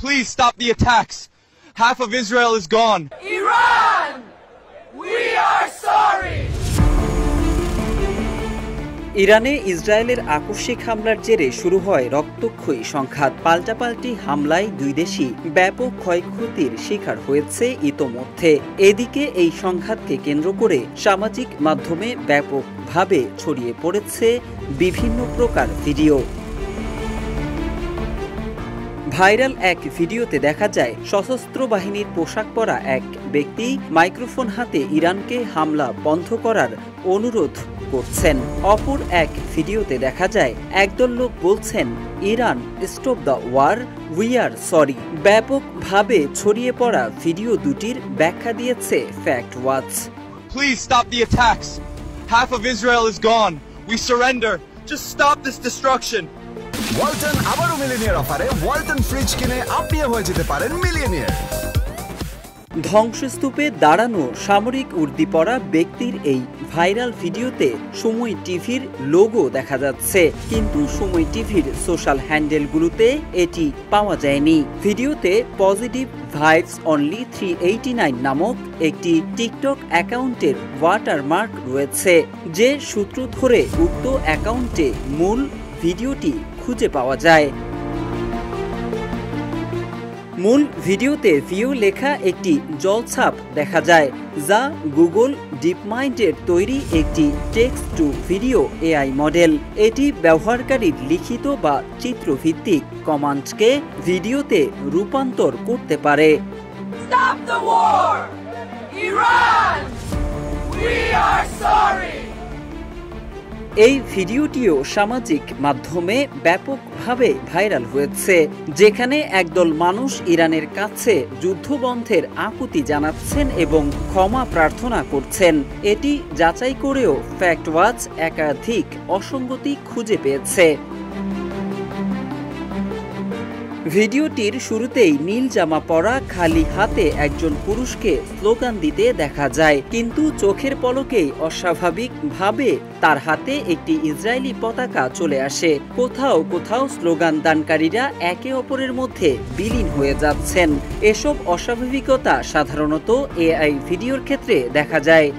Please stop the attacks. Half of Israel is gone. Iran, we are sorry. ইরানে ইসরায়েলের আকস্মিক হামলার জেরে শুরু হয় রক্তক্ষয়ী সংঘাত। পাল্টাপাল্টি হামলায় দুই দেশই ব্যাপক ক্ষয়ক্ষতির শিকার হয়েছে ইতোমধ্যে। এদিকে এই সংঘাতকে কেন্দ্র করে সামাজিক মাধ্যমে ব্যাপকভাবে ছড়িয়ে পড়েছে বিভিন্ন প্রকার ভিডিও। ভাইরাল এক ভিডিওতে দেখা যায় সশস্ত্র বাহিনীর পোশাক পরা এক ব্যক্তি মাইক্রোফোন হাতে ইরানকে হামলা বন্ধ করার অনুরোধ করছেন। অপর এক ভিডিওতে দেখা যায় একদল লোক বলছেন, Iran stop the war, we are sorry. ব্যাপকভাবে ছড়িয়ে পড়া ভিডিও দুটির ব্যাখ্যা দিয়েছে fact watch. Please stop the attacks. Half of Israel is gone. We surrender. Just stop this destruction. Walton আবারও মিলিয়নিয়ার অফারে ওয়ালটন ফ্রিজ কিনে আপনিও হয়ে যেতে পারেন মিলিয়নিয়ার। ধ্বংসস্তূপে দাঁড়ানো সামরিক উর্দি পরা ব্যক্তির এই ভাইরাল ভিডিওতে সময় টিভির লোগো দেখা যাচ্ছে, কিন্তু সময় টিভির সোশ্যাল হ্যান্ডেলগুলোতে এটি পাওয়া যায়নি। ভিডিওতে পজিটিভ ভাইবস অনলি 389 নামক একটি টিকটক অ্যাকাউন্টের ওয়াটারমার্ক রয়েছে, যে সূত্র ধরে উক্ত অ্যাকাউন্টে মূল ভিডিওটি খুঁজে পাওয়া যায়। মূল ভিডিওতে ভিউ লেখা একটি জলছাপ দেখা যায়, যা গুগল ডিপমাইন্ডের তৈরি একটি text to video AI model. এটি ব্যবহারকারীর লিখিত বা চিত্রভিত্তিক কমান্ডকে ভিডিওতে রূপান্তর করতে পারে। Stop the war. Iran, we are sorry. এই ভিডিওটিও সামাজিক মাধ্যমে ব্যাপকভাবে ভাইরাল হয়েছে, যেখানে একদল মানুষ ইরানের কাছে যুদ্ধবন্ধের আকুতি জানাচ্ছেন এবং ক্ষমা প্রার্থনা করছেন। এটি যাচাই করেও ফ্যাক্ট ওয়াচ একাধিক অসঙ্গতি খুঁজে পেয়েছে। ভিডিওটির শুরুতেই নীল জামা পরা খালি হাতে একজন পুরুষকে স্লোগান দিতে দেখা যায়, কিন্তু চোখের পলকেই অস্বাভাবিকভাবে তার হাতে একটি ইসরায়েলি পতাকা চলে আসে। কোথাও কোথাও স্লোগান দানকারীরা একে অপরের মধ্যে বিলীন হয়ে যাচ্ছেন। এসব অস্বাভাবিকতা সাধারণত এআই ভিডিওর ক্ষেত্রে দেখা যায়।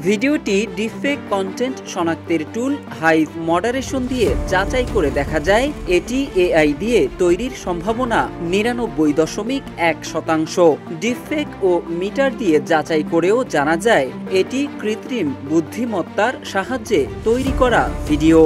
ভিডিওটি ডিফেক কন্টেন্ট শনাক্তের টুল হাইভ মডারেশন দিয়ে যাচাই করে দেখা যায় এটি এআই দিয়ে তৈরির সম্ভাবনা 99.1%। ডিফেক ও মিটার দিয়ে যাচাই করেও জানা যায় এটি কৃত্রিম বুদ্ধিমত্তার সাহায্যে তৈরি করা ভিডিও।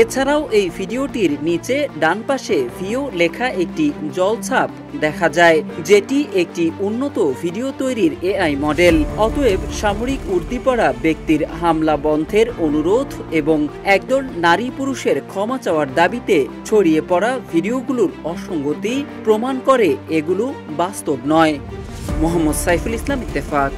এছাড়াও এই ভিডিওটির নিচে ডান পাশে ভিউ লেখা একটি জলছাপ দেখা যায়, যেটি একটি উন্নত ভিডিও তৈরির এআই মডেল। অতএব সামরিক উর্দি পরা ব্যক্তির হামলা বন্ধের অনুরোধ এবং একদল নারী পুরুষের ক্ষমা চাওয়ার দাবিতে ছড়িয়ে পড়া ভিডিওগুলোর অসঙ্গতি প্রমাণ করে এগুলো বাস্তব নয়। মোহাম্মদ সাইফুল ইসলাম, ইত্তেফাক।